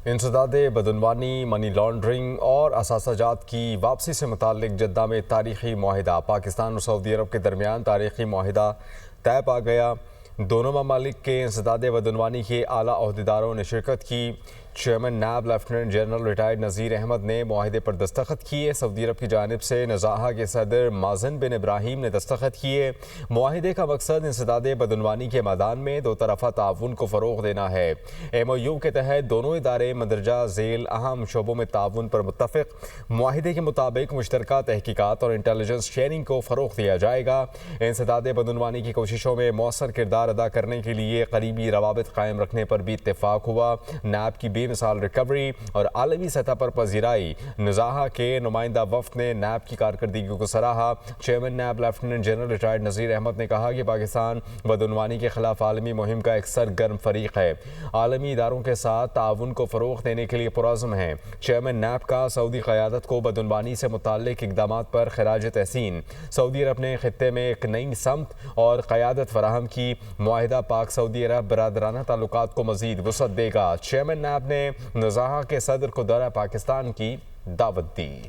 انسداد بدعنوانی، money laundering اور اثاثہ جات کی واپسی سے متعلق جدہ میں تاریخی معاہدہ پاکستان اور سعودی عرب کے درمیان تاریخی معاہدہ طے پا گیا۔ دونوں ممالک کے انسداد بدعنوانی کے اعلیٰ عہدیداروں نے شرکت کی۔ Chairman NAB lieutenant general retired Nazir Ahmed نے معاہدے پر دستخط کیے۔ سعودی عرب کی جانب سے نزاہا کے صدر مازن بن ابراہیم نے دستخط کیے۔ معاہدے کا مقصد انسداد بدعنوانی کے میدان میں دو طرفہ تعاون کو فروغ دینا ہے۔ ایم او یو کے تحت دونوں ادارے مندرجہ ذیل اہم شعبوں میں تعاون پر متفق۔ معاہدے کے مطابق مشترکہ تحقیقات اور انٹیلیجنس شیئرنگ کو فروغ دیا جائے گا۔ انسداد بدعنوانی کی کوششوں میں مؤثر کردار ادا کرنے کے لیے قریبی روابط قائم رکھنے پر بھی اتفاق ہوا۔ نیب کی بے مثال ریکوری اور عالمی سطح پر پذیرائی۔ نزاہا کے نمائندہ وفد نے نیب کی کارکردگی کو سراہا۔ Chairman NAB lieutenant general retired Nazir Ahmed نے کہا کہ پاکستان بدعنوانی کے خلاف عالمی مہم کا ایک سرگرم فریق ہے، عالمی اداروں کے ساتھ تعاون کو فروغ دینے کے لیے پرعزم ہے۔ چیئرمین نیب کا سعودی قیادت کو بدعنوانی سے متعلق اقدامات پر خراج تحسین۔ سعودی عرب نے خطے میں ایک نئی سمت اور قیادت فراہم کی۔ معاہدہ پاک سعودی عرب برادرانہ تعلقات کو مزید وسعت دے گا۔ چیئرمین نیب نے نزاہا کے صدر کو دورہ پاکستان کی دعوت دی۔